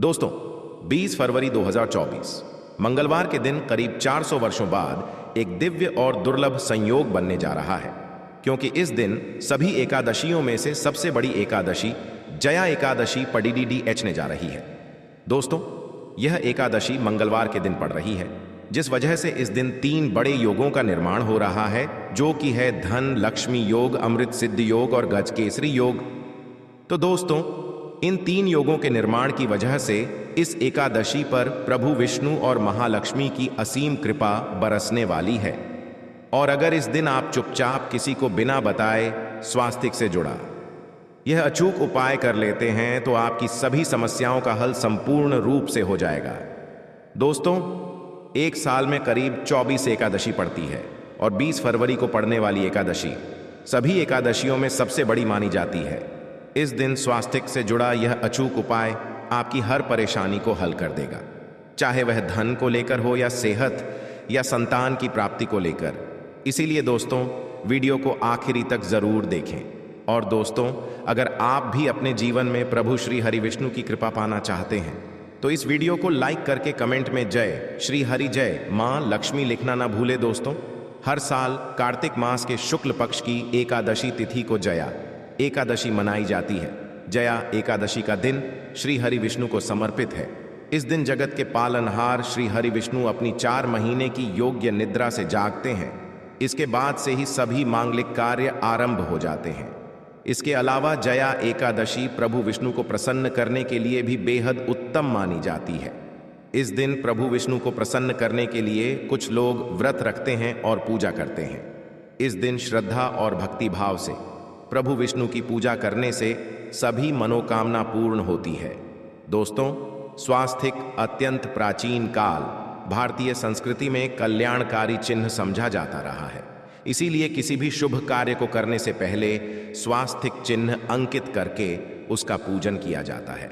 दोस्तों, 20 फरवरी 2024 मंगलवार के दिन करीब 400 वर्षों बाद एक दिव्य और दुर्लभ संयोग बनने जा रहा है, क्योंकि इस दिन सभी एकादशियों में से सबसे बड़ी एकादशी जया एकादशी पड़ने जा रही है। दोस्तों, यह एकादशी मंगलवार के दिन पड़ रही है, जिस वजह से इस दिन 3 बड़े योगों का निर्माण हो रहा है, जो कि है धन लक्ष्मी योग, अमृत सिद्धि योग और गजकेसरी योग। तो दोस्तों, इन 3 योगों के निर्माण की वजह से इस एकादशी पर प्रभु विष्णु और महालक्ष्मी की असीम कृपा बरसने वाली है। और अगर इस दिन आप चुपचाप किसी को बिना बताए स्वास्तिक से जुड़ा यह अचूक उपाय कर लेते हैं, तो आपकी सभी समस्याओं का हल संपूर्ण रूप से हो जाएगा। दोस्तों, एक साल में करीब 24 एकादशी पड़ती है और 20 फरवरी को पड़ने वाली एकादशी सभी एकादशियों में सबसे बड़ी मानी जाती है। इस दिन स्वास्तिक से जुड़ा यह अचूक उपाय आपकी हर परेशानी को हल कर देगा, चाहे वह धन को लेकर हो या सेहत या संतान की प्राप्ति को लेकर। इसीलिए दोस्तों, वीडियो को आखिरी तक जरूर देखें। और दोस्तों, अगर आप भी अपने जीवन में प्रभु श्री हरि विष्णु की कृपा पाना चाहते हैं, तो इस वीडियो को लाइक करके कमेंट में जय श्री हरि जय मां लक्ष्मी लिखना ना भूले। दोस्तों, हर साल कार्तिक मास के शुक्ल पक्ष की एकादशी तिथि को जया एकादशी मनाई जाती है। जया एकादशी का दिन श्री हरि विष्णु को समर्पित है। इस दिन जगत के पालनहार श्री हरि विष्णु अपनी 4 महीने की योग्य निद्रा से जागते हैं। इसके बाद से ही सभी मांगलिक कार्य आरंभ हो जाते हैं। इसके अलावा जया एकादशी प्रभु विष्णु को प्रसन्न करने के लिए भी बेहद उत्तम मानी जाती है। इस दिन प्रभु विष्णु को प्रसन्न करने के लिए कुछ लोग व्रत रखते हैं और पूजा करते हैं। इस दिन श्रद्धा और भक्ति भाव से प्रभु विष्णु की पूजा करने से सभी मनोकामना पूर्ण होती है। दोस्तों, स्वास्तिक अत्यंत प्राचीन काल भारतीय संस्कृति में कल्याणकारी चिन्ह समझा जाता रहा है। इसीलिए किसी भी शुभ कार्य को करने से पहले स्वास्तिक चिन्ह अंकित करके उसका पूजन किया जाता है।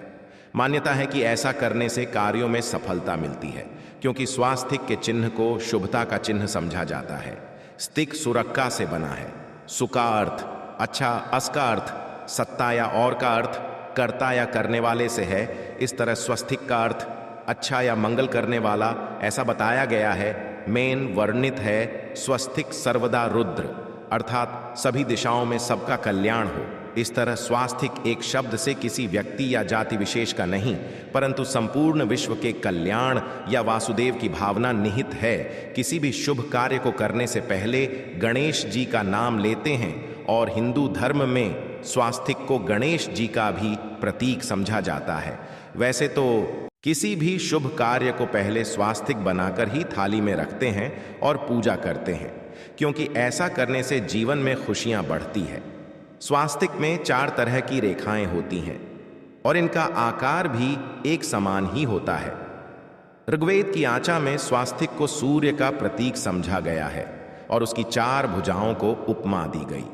मान्यता है कि ऐसा करने से कार्यों में सफलता मिलती है, क्योंकि स्वास्तिक के चिन्ह को शुभता का चिन्ह समझा जाता है। स्तिक सुरक्का से बना है। सु का अर्थ अच्छा, अस का अर्थ सत्ता या और का अर्थ कर्ता या करने वाले से है। इस तरह स्वस्तिक का अर्थ अच्छा या मंगल करने वाला ऐसा बताया गया है। मेन वर्णित है स्वस्तिक सर्वदा रुद्र, अर्थात सभी दिशाओं में सबका कल्याण हो। इस तरह स्वास्तिक एक शब्द से किसी व्यक्ति या जाति विशेष का नहीं, परंतु संपूर्ण विश्व के कल्याण या वासुदेव की भावना निहित है। किसी भी शुभ कार्य को करने से पहले गणेश जी का नाम लेते हैं, और हिंदू धर्म में स्वास्तिक को गणेश जी का भी प्रतीक समझा जाता है। वैसे तो किसी भी शुभ कार्य को पहले स्वास्तिक बनाकर ही थाली में रखते हैं और पूजा करते हैं, क्योंकि ऐसा करने से जीवन में खुशियां बढ़ती है। स्वास्तिक में 4 तरह की रेखाएं होती हैं और इनका आकार भी एक समान ही होता है। ऋग्वेद की आचा में स्वास्तिक को सूर्य का प्रतीक समझा गया है और उसकी 4 भुजाओं को उपमा दी गई।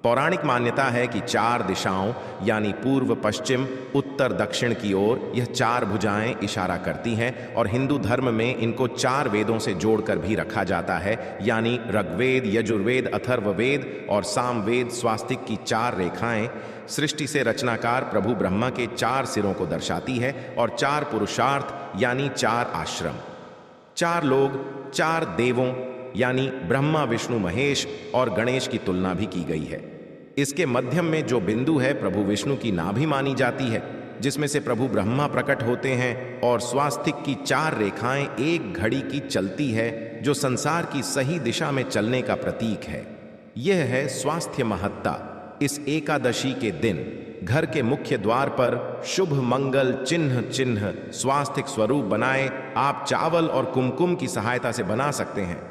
पौराणिक मान्यता है कि 4 दिशाओं यानी पूर्व पश्चिम उत्तर दक्षिण की ओर यह 4 भुजाएं इशारा करती हैं, और हिंदू धर्म में इनको 4 वेदों से जोड़कर भी रखा जाता है, यानी ऋग्वेद, यजुर्वेद, अथर्ववेद और सामवेद। स्वास्तिक की 4 रेखाएं सृष्टि से रचनाकार प्रभु ब्रह्मा के 4 सिरों को दर्शाती है, और 4 पुरुषार्थ यानी 4 आश्रम, 4 लोग, 4 देवों यानी ब्रह्मा विष्णु महेश और गणेश की तुलना भी की गई है। इसके मध्यम में जो बिंदु है प्रभु विष्णु की नाभि मानी जाती है, जिसमें से प्रभु ब्रह्मा प्रकट होते हैं। और स्वास्तिक की 4 रेखाएं एक घड़ी की चलती है, जो संसार की सही दिशा में चलने का प्रतीक है। यह है स्वास्थ्य महत्ता। इस एकादशी के दिन घर के मुख्य द्वार पर शुभ मंगल चिन्ह स्वास्तिक स्वरूप बनाए। आप चावल और कुमकुम की सहायता से बना सकते हैं,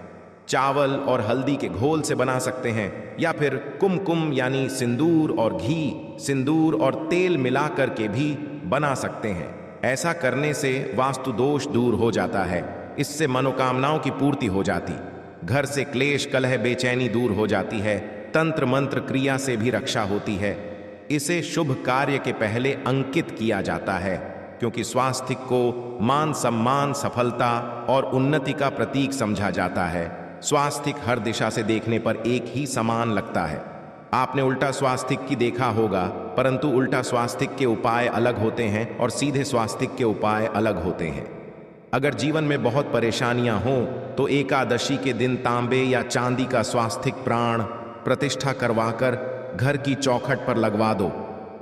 चावल और हल्दी के घोल से बना सकते हैं, या फिर कुमकुम यानी सिंदूर और घी, सिंदूर और तेल मिलाकर के भी बना सकते हैं। ऐसा करने से वास्तु दोष दूर हो जाता है। इससे मनोकामनाओं की पूर्ति हो जाती, घर से क्लेश कलह बेचैनी दूर हो जाती है, तंत्र मंत्र क्रिया से भी रक्षा होती है। इसे शुभ कार्य के पहले अंकित किया जाता है, क्योंकि स्वास्तिक को मान सम्मान, सफलता और उन्नति का प्रतीक समझा जाता है। स्वास्तिक हर दिशा से देखने पर एक ही समान लगता है, आपने उल्टा स्वास्तिक की देखा होगा, परंतु उल्टा स्वास्तिक के उपाय अलग होते हैं और सीधे स्वास्तिक के उपाय अलग होते हैं। अगर जीवन में बहुत परेशानियां हों तो एकादशी के दिन तांबे या चांदी का स्वास्तिक प्राण प्रतिष्ठा करवाकर घर की चौखट पर लगवा दो।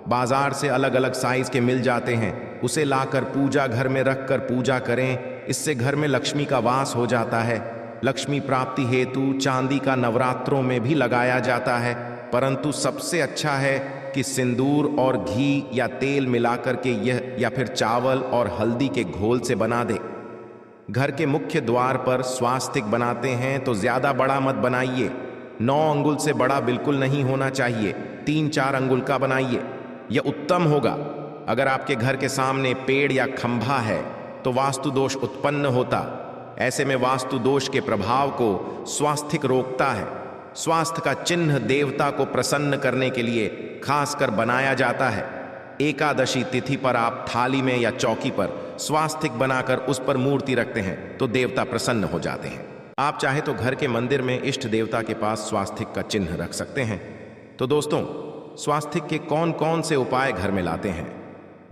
बाजार से अलग अलग साइज के मिल जाते हैं, उसे लाकर पूजा घर में रखकर पूजा करें। इससे घर में लक्ष्मी का वास हो जाता है। लक्ष्मी प्राप्ति हेतु चांदी का नवरात्रों में भी लगाया जाता है, परंतु सबसे अच्छा है कि सिंदूर और घी या तेल मिलाकर के यह या फिर चावल और हल्दी के घोल से बना दे। घर के मुख्य द्वार पर स्वास्तिक बनाते हैं तो ज्यादा बड़ा मत बनाइए। 9 अंगुल से बड़ा बिल्कुल नहीं होना चाहिए, 3-4 अंगुल का बनाइए, यह उत्तम होगा। अगर आपके घर के सामने पेड़ या खंभा है तो वास्तु दोष उत्पन्न होता। ऐसे में वास्तु दोष के प्रभाव को स्वास्तिक रोकता है। स्वास्थ्य का चिन्ह देवता को प्रसन्न करने के लिए खासकर बनाया जाता है। एकादशी तिथि पर आप थाली में या चौकी पर स्वास्तिक बनाकर उस पर मूर्ति रखते हैं तो देवता प्रसन्न हो जाते हैं। आप चाहे तो घर के मंदिर में इष्ट देवता के पास स्वास्तिक का चिन्ह रख सकते हैं। तो दोस्तों, स्वास्तिक के कौन कौन से उपाय घर में लाते हैं,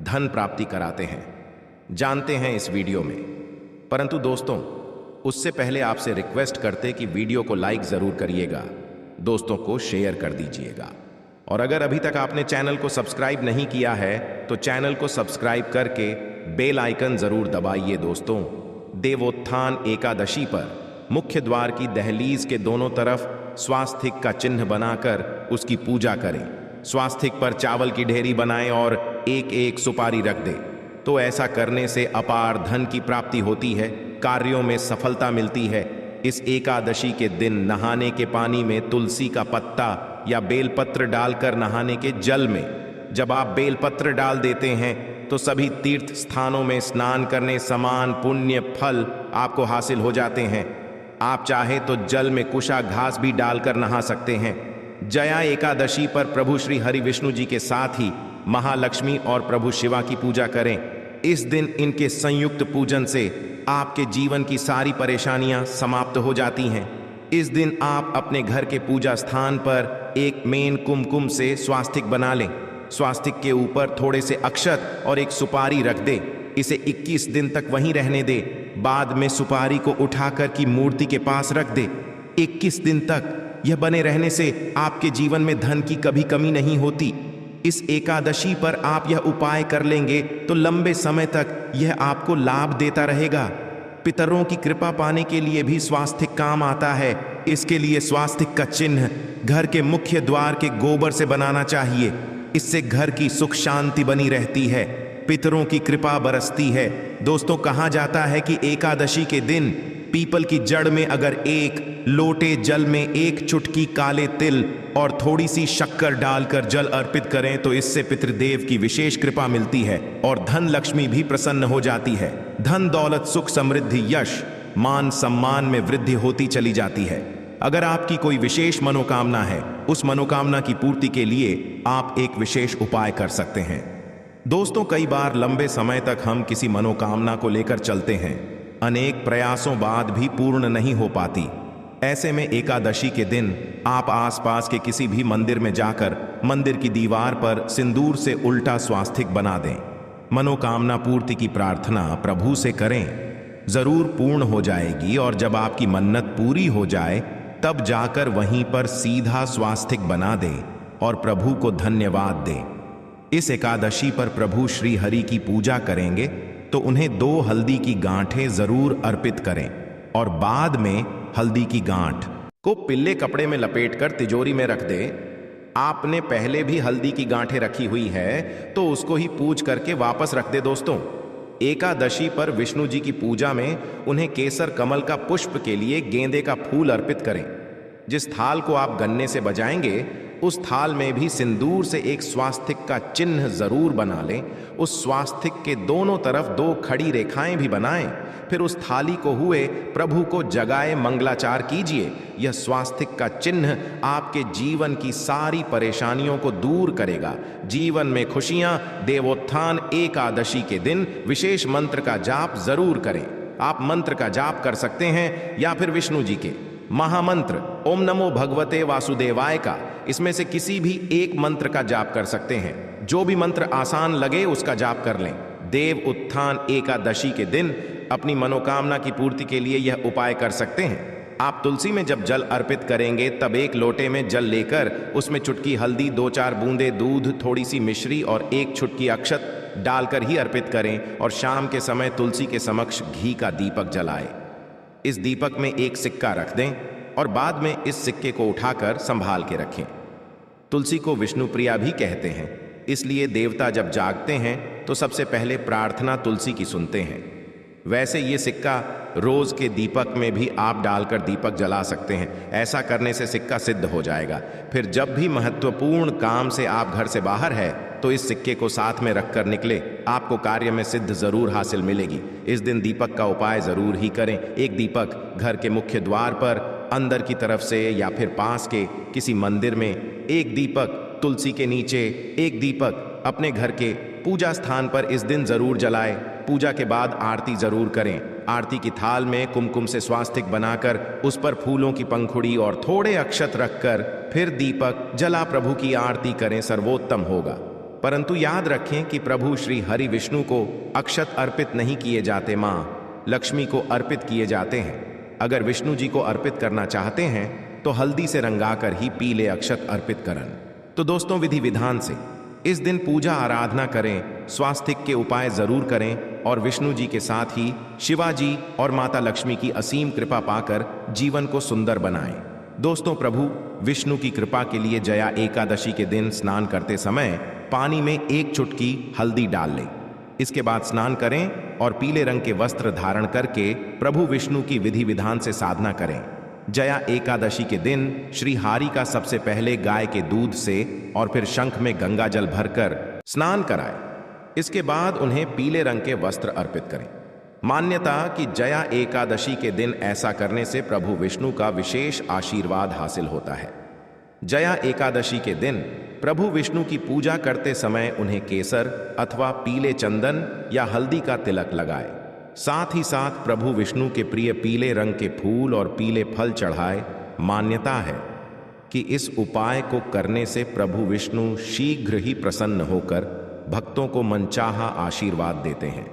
धन प्राप्ति कराते हैं, जानते हैं इस वीडियो में। परंतु दोस्तों, उससे पहले आपसे रिक्वेस्ट करते कि वीडियो को लाइक जरूर करिएगा, दोस्तों को शेयर कर दीजिएगा, और अगर अभी तक आपने चैनल को सब्सक्राइब नहीं किया है तो चैनल को सब्सक्राइब करके बेल आइकन जरूर दबाइए। दोस्तों, देवोत्थान एकादशी पर मुख्य द्वार की दहलीज के दोनों तरफ स्वास्तिक का चिन्ह बनाकर उसकी पूजा करें। स्वास्तिक पर चावल की ढेरी बनाएं और एक एक सुपारी रख दें। तो ऐसा करने से अपार धन की प्राप्ति होती है, कार्यों में सफलता मिलती है। इस एकादशी के दिन नहाने के पानी में तुलसी का पत्ता या बेलपत्र डालकर नहाने के जल में जब आप बेलपत्र डाल देते हैं तो सभी तीर्थ स्थानों में स्नान करने समान पुण्य फल आपको हासिल हो जाते हैं। आप चाहे तो जल में कुशा घास भी डालकर नहा सकते हैं। जया एकादशी पर प्रभु श्री हरि विष्णु जी के साथ ही महालक्ष्मी और प्रभु शिवा की पूजा करें। इस दिन इनके संयुक्त पूजन से आपके जीवन की सारी परेशानियां समाप्त हो जाती हैं। इस दिन आप अपने घर के पूजा स्थान पर एक मेन कुमकुम से स्वास्तिक बना लें। स्वास्तिक के ऊपर थोड़े से अक्षत और एक सुपारी रख दे। इसे 21 दिन तक वहीं रहने दे। बाद में सुपारी को उठाकर की मूर्ति के पास रख दे। 21 दिन तक यह बने रहने से आपके जीवन में धन की कभी कमी नहीं होती। इस एकादशी पर आप यह उपाय कर लेंगे तो लंबे समय तक यह आपको लाभ देता रहेगा। पितरों की कृपा पाने के लिए भी स्वास्तिक काम आता है। इसके लिए स्वास्तिक का चिन्ह घर के मुख्य द्वार के गोबर से बनाना चाहिए। इससे घर की सुख शांति बनी रहती है, पितरों की कृपा बरसती है। दोस्तों, कहा जाता है कि एकादशी के दिन पीपल की जड़ में अगर एक लोटे जल में एक चुटकी काले तिल और थोड़ी सी शक्कर डालकर जल अर्पित करें तो इससे पितृदेव की विशेष कृपा मिलती है और धन लक्ष्मी भी प्रसन्न हो जाती है। धन दौलत सुख समृद्धि यश मान सम्मान में वृद्धि होती चली जाती है। अगर आपकी कोई विशेष मनोकामना है, उस मनोकामना की पूर्ति के लिए आप एक विशेष उपाय कर सकते हैं। दोस्तों, कई बार लंबे समय तक हम किसी मनोकामना को लेकर चलते हैं, अनेक प्रयासों बाद भी पूर्ण नहीं हो पाती। ऐसे में एकादशी के दिन आप आसपास के किसी भी मंदिर में जाकर मंदिर की दीवार पर सिंदूर से उल्टा स्वास्तिक बना दें। मनोकामना पूर्ति की प्रार्थना प्रभु से करें, जरूर पूर्ण हो जाएगी। और जब आपकी मन्नत पूरी हो जाए तब जाकर वहीं पर सीधा स्वास्तिक बना दें और प्रभु को धन्यवाद दें। इस एकादशी पर प्रभु श्री हरि की पूजा करेंगे तो उन्हें 2 हल्दी की गांठें जरूर अर्पित करें और बाद में हल्दी की गांठ को पिल्ले कपड़े में लपेटकर तिजोरी में रख दें। आपने पहले भी हल्दी की गांठें रखी हुई है तो उसको ही पूज करके वापस रख दे। दोस्तों, एकादशी पर विष्णु जी की पूजा में उन्हें केसर कमल का पुष्प के लिए गेंदे का फूल अर्पित करें। जिस थाल को आप गन्ने से बजाएंगे उस थाल में भी सिंदूर से एक स्वास्तिक का चिन्ह जरूर बना लें। उस स्वास्तिक के दोनों तरफ 2 खड़ी रेखाएं भी बनाएं। फिर उस थाली को हुए प्रभु को जगाए मंगलाचार कीजिए। यह स्वास्तिक का चिन्ह आपके जीवन की सारी परेशानियों को दूर करेगा। जीवन में खुशियां। देवोत्थान एकादशी के दिन विशेष मंत्र का जाप जरूर करें। आप मंत्र का जाप कर सकते हैं या फिर विष्णु जी के महामंत्र ओम नमो भगवते वासुदेवाय का इसमें से किसी भी एक मंत्र का जाप कर सकते हैं। जो भी मंत्र आसान लगे उसका जाप कर लें। देव उत्थान एकादशी के दिन अपनी मनोकामना की पूर्ति के लिए यह उपाय कर सकते हैं। आप तुलसी में जब जल अर्पित करेंगे तब एक लोटे में जल लेकर उसमें चुटकी हल्दी, 2-4 बूंदे दूध, थोड़ी सी मिश्री और एक चुटकी अक्षत डालकर ही अर्पित करें और शाम के समय तुलसी के समक्ष घी का दीपक जलाएं। इस दीपक में एक सिक्का रख दें और बाद में इस सिक्के को उठाकर संभाल के रखें। तुलसी को विष्णु प्रिया भी कहते हैं, इसलिए देवता जब जागते हैं तो सबसे पहले प्रार्थना तुलसी की सुनते हैं। वैसे ये सिक्का रोज के दीपक में भी आप डालकर दीपक जला सकते हैं। ऐसा करने से सिक्का सिद्ध हो जाएगा। फिर जब भी महत्वपूर्ण काम से आप घर से बाहर है तो इस सिक्के को साथ में रखकर निकले, आपको कार्य में सिद्ध जरूर हासिल मिलेगी। इस दिन दीपक का उपाय जरूर ही करें। एक दीपक घर के मुख्य द्वार पर अंदर की तरफ से या फिर पास के किसी मंदिर में, एक दीपक तुलसी के नीचे, एक दीपक अपने घर के पूजा स्थान पर इस दिन जरूर जलाएं। पूजा के बाद आरती जरूर करें। आरती की थाल में कुमकुम से स्वास्तिक बनाकर उस पर फूलों की पंखुड़ी और थोड़े अक्षत रखकर फिर दीपक जला प्रभु की आरती करें, सर्वोत्तम होगा। परंतु याद रखें कि प्रभु श्री हरि विष्णु को अक्षत अर्पित नहीं किए जाते, मां लक्ष्मी को अर्पित किए जाते हैं। अगर विष्णु जी को अर्पित करना चाहते हैं तो हल्दी से रंगाकर ही पीले अक्षत अर्पित करें। तो दोस्तों, विधि विधान से इस दिन पूजा आराधना करें, स्वास्तिक के उपाय जरूर करें और विष्णु जी के साथ ही शिवाजी और माता लक्ष्मी की असीम कृपा पाकर जीवन को सुंदर बनाएं। दोस्तों, प्रभु विष्णु की कृपा के लिए जया एकादशी के दिन स्नान करते समय पानी में एक चुटकी हल्दी डाल लें। इसके बाद स्नान करें और पीले रंग के वस्त्र धारण करके प्रभु विष्णु की विधि विधान से साधना करें। जया एकादशी के दिन श्री हरि का सबसे पहले गाय के दूध से और फिर शंख में गंगा जल भरकर स्नान कराएं। इसके बाद उन्हें पीले रंग के वस्त्र अर्पित करें। मान्यता कि जया एकादशी के दिन ऐसा करने से प्रभु विष्णु का विशेष आशीर्वाद हासिल होता है। जया एकादशी के दिन प्रभु विष्णु की पूजा करते समय उन्हें केसर अथवा पीले चंदन या हल्दी का तिलक लगाएं। साथ ही साथ प्रभु विष्णु के प्रिय पीले रंग के फूल और पीले फल चढ़ाए। मान्यता है कि इस उपाय को करने से प्रभु विष्णु शीघ्र ही प्रसन्न होकर भक्तों को मनचाहा आशीर्वाद देते हैं।